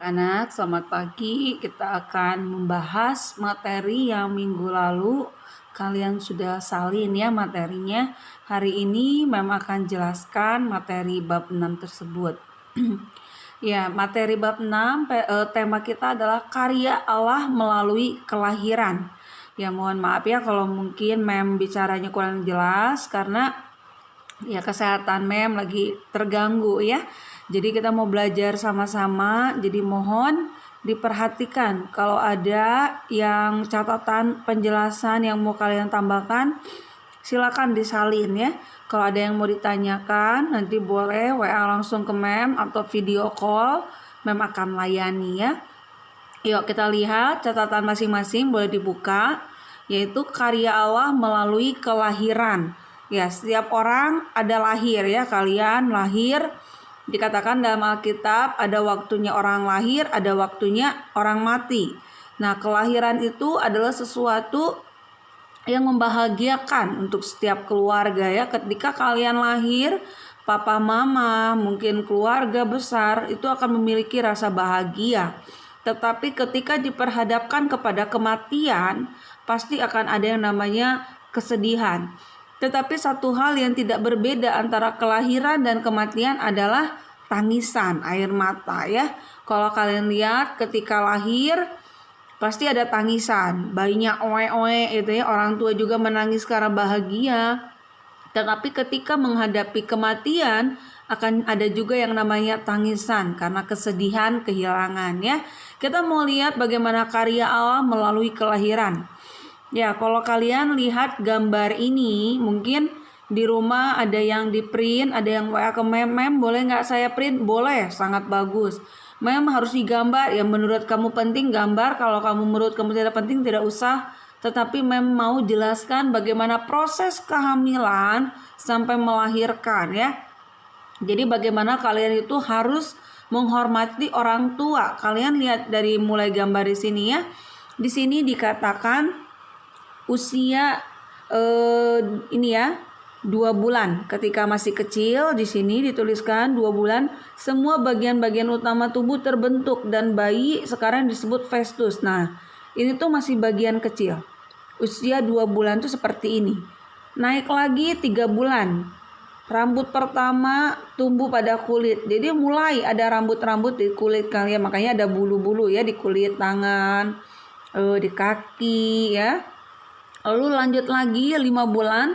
Anak, selamat pagi. Kita akan membahas materi yang minggu lalu kalian sudah salin ya materinya. Hari ini memang akan jelaskan materi bab 6 tersebut. Ya, materi bab 6 tema kita adalah karya Allah melalui kelahiran. Ya, mohon maaf ya kalau mungkin mem bicaranya kurang jelas karena ya kesehatan mem lagi terganggu ya. Jadi kita mau belajar sama-sama, jadi mohon diperhatikan kalau ada yang catatan penjelasan yang mau kalian tambahkan silakan disalin ya. Kalau ada yang mau ditanyakan nanti boleh WA langsung ke mem atau video call, mem akan layani ya. Yuk kita lihat catatan masing-masing, boleh dibuka, yaitu karya Allah melalui kelahiran. Ya, setiap orang ada lahir ya, kalian lahir dikatakan dalam Alkitab ada waktunya orang lahir, ada waktunya orang mati. Nah, kelahiran itu adalah sesuatu yang membahagiakan untuk setiap keluarga ya. Ketika kalian lahir, papa mama, mungkin keluarga besar itu akan memiliki rasa bahagia. Tetapi ketika diperhadapkan kepada kematian, pasti akan ada yang namanya kesedihan. Tetapi satu hal yang tidak berbeda antara kelahiran dan kematian adalah tangisan, air mata ya. Kalau kalian lihat ketika lahir pasti ada tangisan, bayinya oe-oe itu ya, orang tua juga menangis karena bahagia. Tetapi ketika menghadapi kematian akan ada juga yang namanya tangisan karena kesedihan, kehilangan ya. Kita mau lihat bagaimana karya Allah melalui kelahiran. Ya, kalau kalian lihat gambar ini, mungkin di rumah ada yang di print, ada yang WA ke mem, boleh nggak saya print? Boleh, sangat bagus. Mem harus digambar, yang menurut kamu penting gambar, kalau kamu menurut kamu tidak penting tidak usah. Tetapi mem mau jelaskan bagaimana proses kehamilan sampai melahirkan ya. Jadi bagaimana kalian itu harus menghormati orang tua. Kalian lihat dari mulai gambar di sini ya. Di sini dikatakan usia ini ya 2 bulan. Ketika masih kecil di sini dituliskan 2 bulan semua bagian-bagian utama tubuh terbentuk dan bayi sekarang disebut festus. Nah, ini tuh masih bagian kecil. Usia 2 bulan tuh seperti ini. Naik lagi 3 bulan. Rambut pertama tumbuh pada kulit. Jadi mulai ada rambut-rambut di kulit kalian, makanya ada bulu-bulu ya di kulit tangan, di kaki ya. Lalu lanjut lagi 5 bulan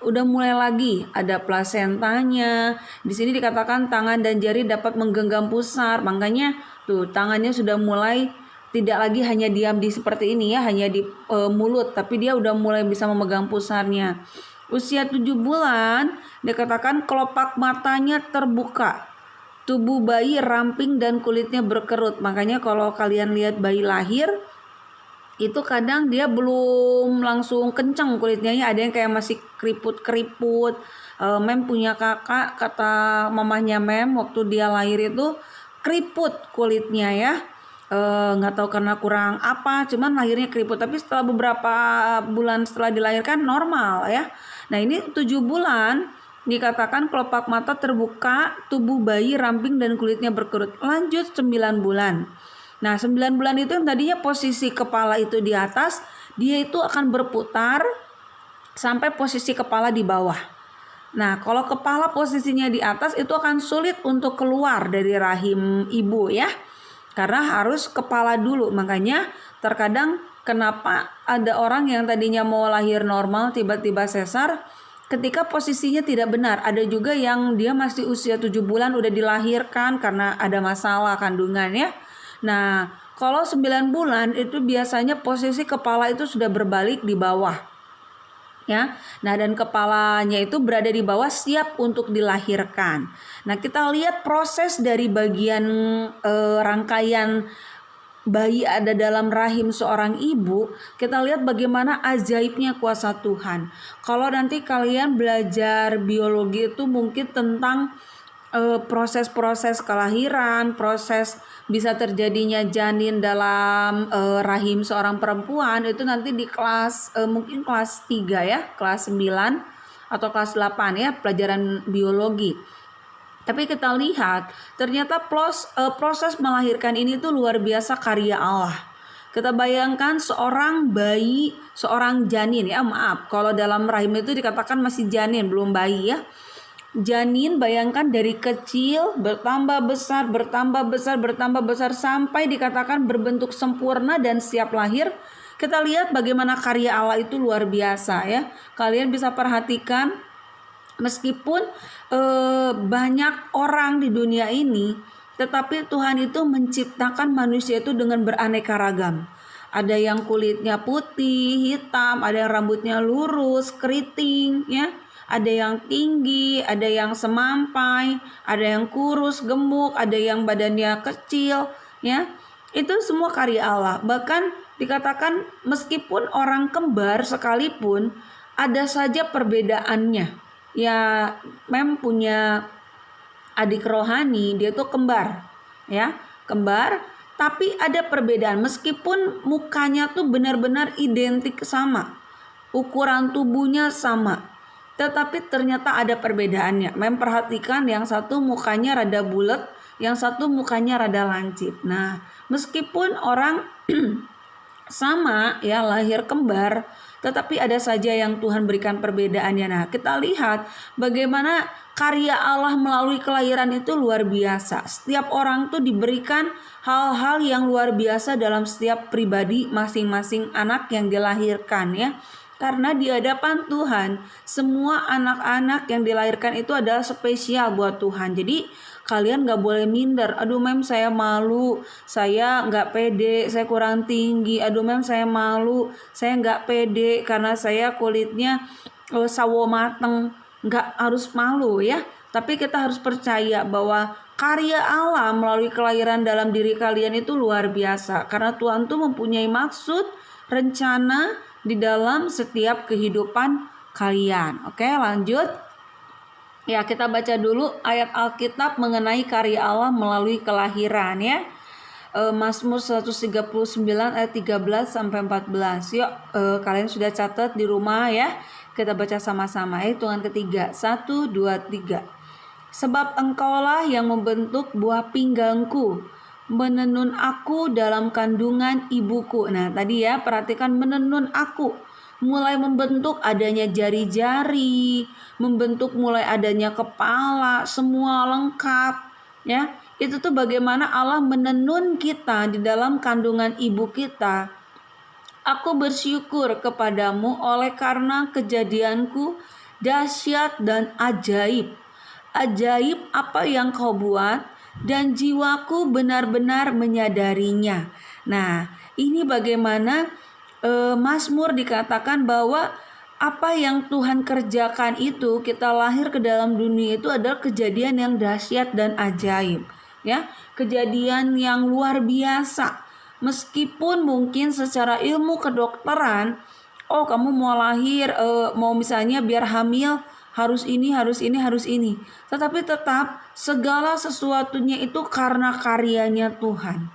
udah mulai lagi ada plasentanya. Di sini dikatakan tangan dan jari dapat menggenggam pusar. Makanya tuh tangannya sudah mulai tidak lagi hanya diam di seperti ini ya, hanya di mulut, tapi dia udah mulai bisa memegang pusarnya. Usia 7 bulan dikatakan kelopak matanya terbuka. Tubuh bayi ramping dan kulitnya berkerut. Makanya kalau kalian lihat bayi lahir itu kadang dia belum langsung kencang kulitnya ya, ada yang kayak masih keriput-keriput. Mem punya kakak, kata mamanya mem waktu dia lahir itu keriput kulitnya ya. Nggak tahu karena kurang apa, cuman lahirnya keriput, tapi setelah beberapa bulan setelah dilahirkan normal ya. Nah, ini 7 bulan dikatakan kelopak mata terbuka, tubuh bayi ramping dan kulitnya berkerut. Lanjut 9 bulan. Nah, 9 bulan itu yang tadinya posisi kepala itu di atas, dia itu akan berputar sampai posisi kepala di bawah. Nah, kalau kepala posisinya di atas itu akan sulit untuk keluar dari rahim ibu ya. Karena harus kepala dulu. Makanya terkadang kenapa ada orang yang tadinya mau lahir normal tiba-tiba sesar ketika posisinya tidak benar. Ada juga yang dia masih usia 7 bulan udah dilahirkan karena ada masalah kandungan ya. Nah, kalau 9 bulan itu biasanya posisi kepala itu sudah berbalik di bawah. Ya. Nah, dan kepalanya itu berada di bawah siap untuk dilahirkan. Nah, kita lihat proses dari bagian rangkaian bayi ada dalam rahim seorang ibu, kita lihat bagaimana ajaibnya kuasa Tuhan. Kalau nanti kalian belajar biologi itu mungkin tentang proses-proses kelahiran, proses bisa terjadinya janin dalam rahim seorang perempuan itu nanti di kelas mungkin kelas 3 ya, kelas 9 atau kelas 8 ya, pelajaran biologi. Tapi kita lihat ternyata proses melahirkan ini tuh luar biasa karya Allah. Kita bayangkan seorang bayi, seorang janin ya, maaf, kalau dalam rahim itu dikatakan masih janin, belum bayi ya. Janin bayangkan dari kecil bertambah besar, bertambah besar, bertambah besar sampai dikatakan berbentuk sempurna dan siap lahir. Kita lihat bagaimana karya Allah itu luar biasa ya. Kalian bisa perhatikan meskipun banyak orang di dunia ini, tetapi Tuhan itu menciptakan manusia itu dengan beraneka ragam. Ada yang kulitnya putih, hitam, ada yang rambutnya lurus, keriting ya. Ada yang tinggi, ada yang semampai, ada yang kurus, gemuk, ada yang badannya kecil ya. Itu semua karya Allah. Bahkan dikatakan meskipun orang kembar sekalipun ada saja perbedaannya. Ya, Mem punya adik rohani, dia tuh kembar ya, kembar, tapi ada perbedaan meskipun mukanya tuh benar-benar identik sama, ukuran tubuhnya sama, tetapi ternyata ada perbedaannya. Mem perhatikan yang satu mukanya rada bulat, yang satu mukanya rada lancip. Nah, meskipun orang sama ya, lahir kembar, tetapi ada saja yang Tuhan berikan perbedaannya. Nah, kita lihat bagaimana karya Allah melalui kelahiran itu luar biasa. Setiap orang tuh diberikan hal-hal yang luar biasa dalam setiap pribadi masing-masing anak yang dilahirkan ya. Karena di hadapan Tuhan, semua anak-anak yang dilahirkan itu adalah spesial buat Tuhan. Jadi kalian gak boleh minder. Aduh Mem, saya malu, saya gak pede, saya kurang tinggi. Aduh Mem, saya malu, saya gak pede karena saya kulitnya sawo mateng. Gak harus malu ya. Tapi kita harus percaya bahwa karya Allah melalui kelahiran dalam diri kalian itu luar biasa. Karena Tuhan tuh mempunyai maksud, rencana di dalam setiap kehidupan kalian. Oke, lanjut. Ya, kita baca dulu ayat Alkitab mengenai karya Allah melalui kelahiran ya. Mazmur 139 ayat 13 sampai 14. Yuk, kalian sudah catat di rumah ya. Kita baca sama-sama ya, hitungan ketiga. 1, 2, 3. Sebab engkaulah yang membentuk buah pinggangku, menenun aku dalam kandungan ibuku. Nah tadi ya, perhatikan menenun aku. Mulai membentuk adanya jari-jari, membentuk mulai adanya kepala, semua lengkap ya. Itu tuh bagaimana Allah menenun kita di dalam kandungan ibu kita. Aku bersyukur kepadamu oleh karena kejadianku dahsyat dan ajaib. Ajaib apa yang kau buat, dan jiwaku benar-benar menyadarinya. Nah, ini bagaimana Mazmur dikatakan bahwa apa yang Tuhan kerjakan itu, kita lahir ke dalam dunia itu adalah kejadian yang dahsyat dan ajaib. Ya, kejadian yang luar biasa. Meskipun mungkin secara ilmu kedokteran, oh kamu mau lahir, mau misalnya biar hamil, harus ini, harus ini, harus ini. Tetapi tetap segala sesuatunya itu karena karyanya Tuhan.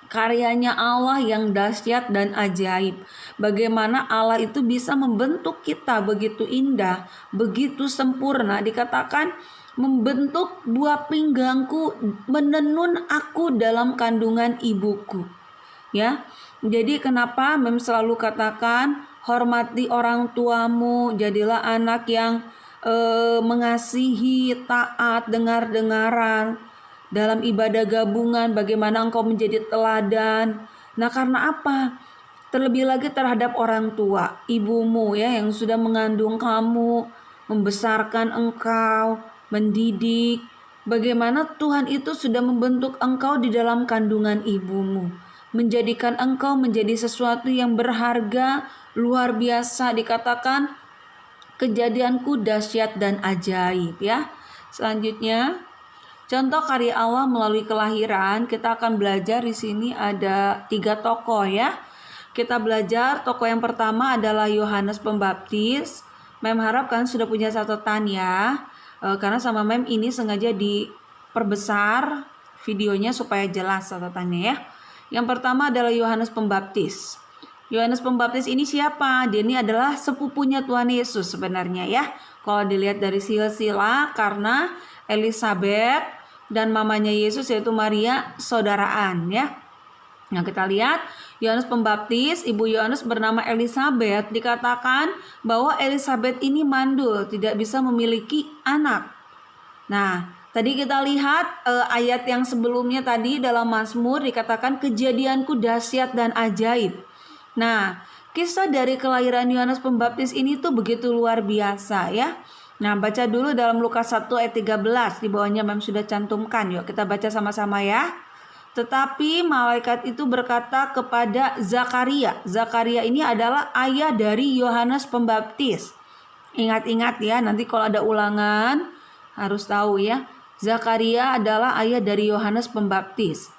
Karyanya Allah yang dahsyat dan ajaib. Bagaimana Allah itu bisa membentuk kita begitu indah, begitu sempurna. Dikatakan membentuk buah pinggangku, menenun aku dalam kandungan ibuku. Ya. Jadi kenapa Mem selalu katakan hormati orang tuamu, jadilah anak yang mengasihi, taat, dengar-dengaran dalam ibadah gabungan, bagaimana engkau menjadi teladan. Nah, karena apa? Terlebih lagi terhadap orang tua, ibumu ya yang sudah mengandung kamu, membesarkan engkau, mendidik. Bagaimana Tuhan itu sudah membentuk engkau di dalam kandungan ibumu, menjadikan engkau menjadi sesuatu yang berharga, luar biasa. Dikatakan kejadianku dahsyat dan ajaib ya. Selanjutnya, contoh karya Allah melalui kelahiran, kita akan belajar di sini ada 3 tokoh ya. Kita belajar tokoh yang pertama adalah Yohanes Pembaptis. Mem harap kan sudah punya catatan ya. Karena sama Mem ini sengaja diperbesar videonya supaya jelas catatannya ya. Yang pertama adalah Yohanes Pembaptis. Yohanes Pembaptis ini siapa? Dia ini adalah sepupunya Tuhan Yesus sebenarnya ya. Kalau dilihat dari silsilah, karena Elizabeth dan mamanya Yesus yaitu Maria saudaraan ya. Nah, kita lihat Yohanes Pembaptis, ibu Yohanes bernama Elizabeth, dikatakan bahwa Elizabeth ini mandul, tidak bisa memiliki anak. Nah, tadi kita lihat ayat yang sebelumnya tadi dalam Mazmur dikatakan kejadianku dahsyat dan ajaib. Nah, kisah dari kelahiran Yohanes Pembaptis ini tuh begitu luar biasa ya. Nah, baca dulu dalam Lukas 1 ayat 13, di bawahnya Mem sudah cantumkan. Yuk kita baca sama-sama ya. Tetapi malaikat itu berkata kepada Zakaria. Zakaria ini adalah ayah dari Yohanes Pembaptis. Ingat-ingat ya, nanti kalau ada ulangan harus tahu ya. Zakaria adalah ayah dari Yohanes Pembaptis.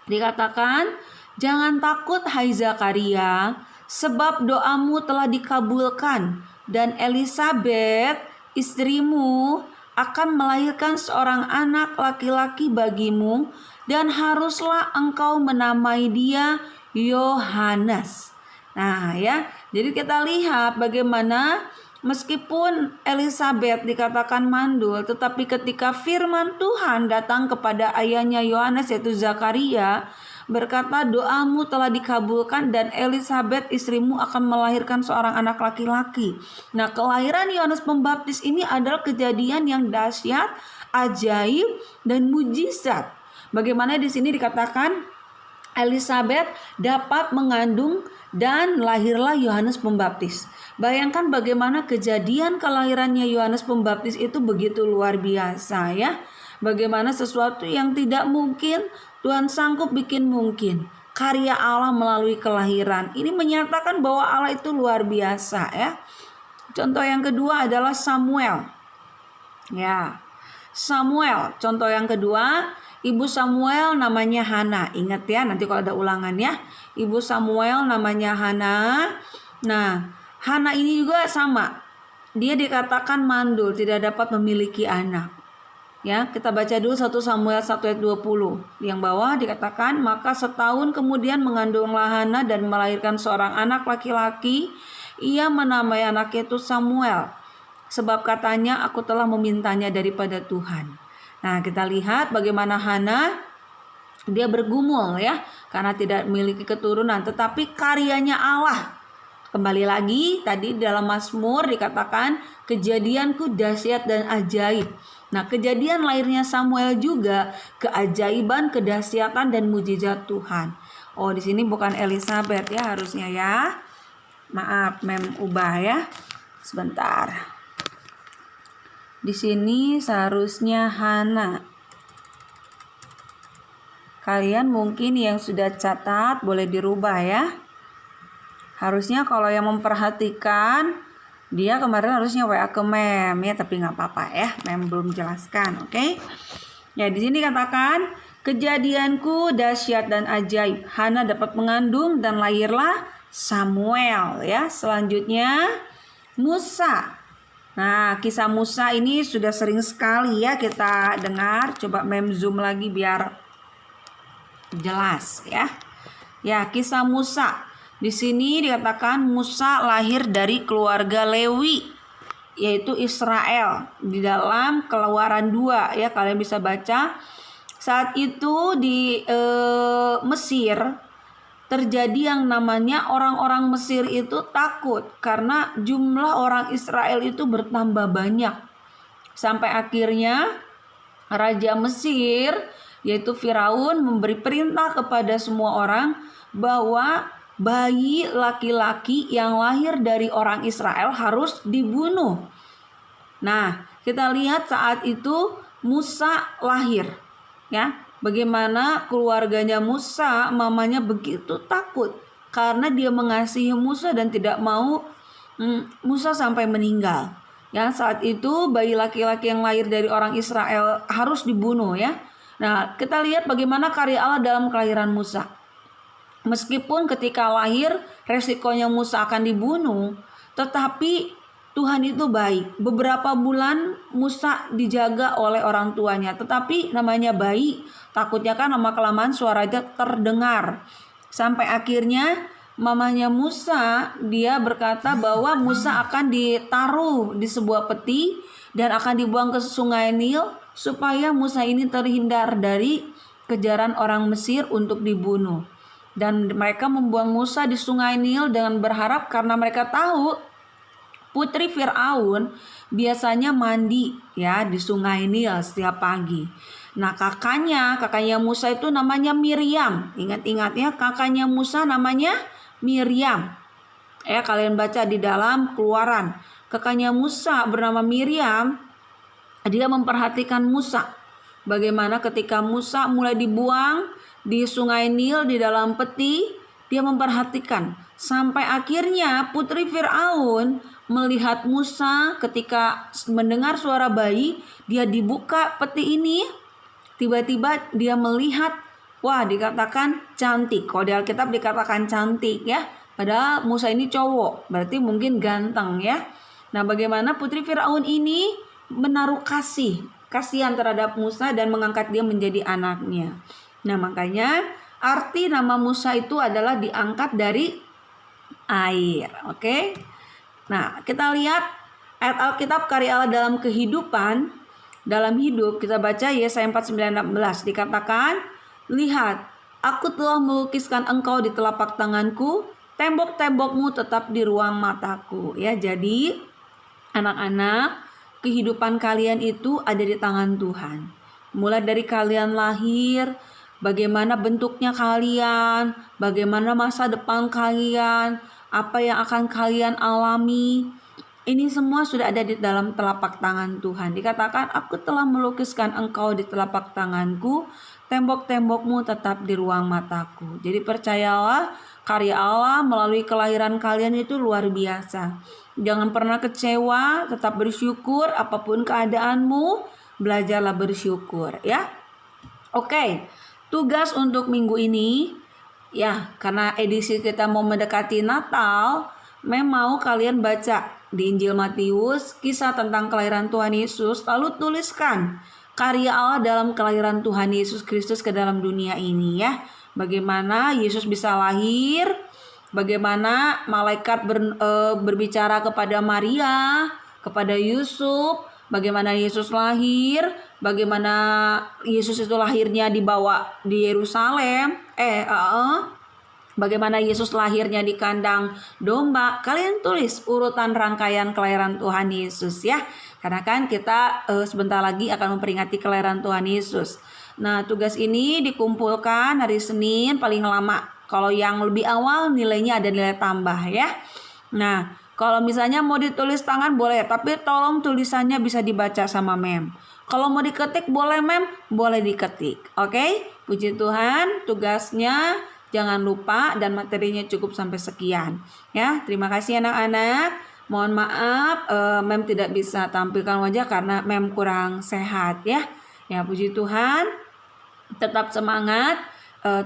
Dikatakan, jangan takut hai Zakaria, sebab doamu telah dikabulkan, dan Elizabeth istrimu akan melahirkan seorang anak laki-laki bagimu, dan haruslah engkau menamai dia Yohanes. Nah ya, jadi kita lihat bagaimana meskipun Elizabeth dikatakan mandul, tetapi ketika firman Tuhan datang kepada ayahnya Yohanes yaitu Zakaria, berkata doamu telah dikabulkan dan Elizabeth istrimu akan melahirkan seorang anak laki-laki. Nah, kelahiran Yohanes Pembaptis ini adalah kejadian yang dahsyat, ajaib dan mujizat. Bagaimana di sini dikatakan Elizabeth dapat mengandung dan lahirlah Yohanes Pembaptis. Bayangkan bagaimana kejadian kelahirannya Yohanes Pembaptis itu begitu luar biasa ya. Bagaimana sesuatu yang tidak mungkin Tuhan sanggup bikin mungkin. Karya Allah melalui kelahiran. Ini menyatakan bahwa Allah itu luar biasa ya. Contoh yang kedua adalah Samuel. Ya. Samuel, contoh yang kedua, ibu Samuel namanya Hana. Ingat ya, nanti kalau ada ulangan ya. Ibu Samuel namanya Hana. Nah, Hana ini juga sama. Dia dikatakan mandul, tidak dapat memiliki anak. Ya, kita baca dulu 1 Samuel 1 ayat 20. Yang bawah dikatakan, maka setahun kemudian mengandunglah Hana dan melahirkan seorang anak laki-laki. Ia menamai anaknya itu Samuel, sebab katanya aku telah memintanya daripada Tuhan. Nah, kita lihat bagaimana Hana dia bergumul ya, karena tidak memiliki keturunan, tetapi karyanya Allah. Kembali lagi tadi dalam Mazmur dikatakan kejadianku dahsyat dan ajaib. Nah, kejadian lahirnya Samuel juga keajaiban, kedahsyatan dan mujizat Tuhan. Oh, di sini bukan Elizabeth ya harusnya ya. Maaf, Mem ubah ya. Sebentar. Di sini seharusnya Hana. Kalian mungkin yang sudah catat boleh dirubah ya. Harusnya kalau yang memperhatikan dia kemarin harusnya WA ke Mem ya, tapi nggak apa-apa ya, Mem belum jelaskan, oke? Ya, di sini katakan kejadianku dahsyat dan ajaib. Hana dapat mengandung dan lahirlah Samuel ya. Selanjutnya Musa. Nah, kisah Musa ini sudah sering sekali ya kita dengar. Coba Mem zoom lagi biar jelas ya. Ya, kisah Musa. Di sini dikatakan Musa lahir dari keluarga Lewi, yaitu Israel. Di dalam Keluaran 2 ya, kalian bisa baca. Saat itu di Mesir terjadi yang namanya orang-orang Mesir itu takut karena jumlah orang Israel itu bertambah banyak. Sampai akhirnya Raja Mesir yaitu Firaun memberi perintah kepada semua orang bahwa bayi laki-laki yang lahir dari orang Israel harus dibunuh. Nah, kita lihat saat itu Musa lahir. Ya, bagaimana keluarganya Musa, mamanya begitu takut karena dia mengasihi Musa dan tidak mau Musa sampai meninggal. Ya, saat itu bayi laki-laki yang lahir dari orang Israel harus dibunuh ya. Nah, kita lihat bagaimana karya Allah dalam kelahiran Musa. Meskipun ketika lahir resikonya Musa akan dibunuh, tetapi Tuhan itu baik. Beberapa bulan Musa dijaga oleh orang tuanya, tetapi namanya bayi, takutnya kan lama kelamaan suaranya terdengar. Sampai akhirnya mamanya Musa, dia berkata bahwa Musa akan ditaruh di sebuah peti dan akan dibuang ke sungai Nil supaya Musa ini terhindar dari kejaran orang Mesir untuk dibunuh. Dan mereka membuang Musa di sungai Nil dengan berharap, karena mereka tahu putri Firaun biasanya mandi ya di sungai Nil setiap pagi. Nah, kakaknya Musa itu namanya Miriam. Ingat-ingat ya, kakaknya Musa namanya Miriam. Ya, kalian baca di dalam Keluaran. Kakaknya Musa bernama Miriam. Dia memperhatikan Musa. Bagaimana ketika Musa mulai dibuang di sungai Nil di dalam peti, dia memperhatikan sampai akhirnya putri Firaun melihat Musa. Ketika mendengar suara bayi, dia dibuka peti ini, tiba-tiba dia melihat, wah, dikatakan cantik. Kalau di Alkitab dikatakan cantik ya, padahal Musa ini cowok, berarti mungkin ganteng ya. Nah, bagaimana putri Firaun ini menaruh kasihan terhadap Musa dan mengangkat dia menjadi anaknya. Nah, makanya arti nama Musa itu adalah diangkat dari air. Oke. Nah, kita lihat ayat Alkitab karya Allah dalam kehidupan. Dalam hidup kita baca Yesaya 49:16, dikatakan, "Lihat, aku telah melukiskan engkau di telapak tanganku, tembok-tembokmu tetap di ruang mataku." Ya, jadi anak-anak, kehidupan kalian itu ada di tangan Tuhan. Mulai dari kalian lahir, bagaimana bentuknya kalian, bagaimana masa depan kalian, apa yang akan kalian alami, ini semua sudah ada di dalam telapak tangan Tuhan. Dikatakan, aku telah melukiskan engkau di telapak tanganku, tembok-tembokmu tetap di ruang mataku. Jadi percayalah, karya Allah melalui kelahiran kalian itu luar biasa. Jangan pernah kecewa, tetap bersyukur apapun keadaanmu, belajarlah bersyukur ya. Oke, tugas untuk minggu ini ya, karena edisi kita mau mendekati Natal, mau kalian baca di Injil Matius kisah tentang kelahiran Tuhan Yesus, lalu tuliskan karya Allah dalam kelahiran Tuhan Yesus Kristus ke dalam dunia ini ya. Bagaimana Yesus bisa lahir, bagaimana malaikat berbicara kepada Maria, kepada Yusuf, bagaimana Yesus lahir, bagaimana Yesus itu lahirnya dibawa di Yerusalem, bagaimana Yesus lahirnya di kandang domba. Kalian tulis urutan rangkaian kelahiran Tuhan Yesus ya. Karena kan kita sebentar lagi akan memperingati kelahiran Tuhan Yesus. Nah, tugas ini dikumpulkan hari Senin paling lama. Kalau yang lebih awal nilainya ada nilai tambah ya. Nah, kalau misalnya mau ditulis tangan boleh, tapi tolong tulisannya bisa dibaca sama mem. Kalau mau diketik boleh mem, boleh diketik. Oke? Puji Tuhan, tugasnya jangan lupa dan materinya cukup sampai sekian. Ya, terima kasih anak-anak. Mohon maaf, mem tidak bisa tampilkan wajah karena mem kurang sehat ya. Ya, puji Tuhan. Tetap semangat.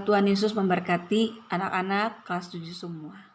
Tuhan Yesus memberkati anak-anak kelas 7 semua.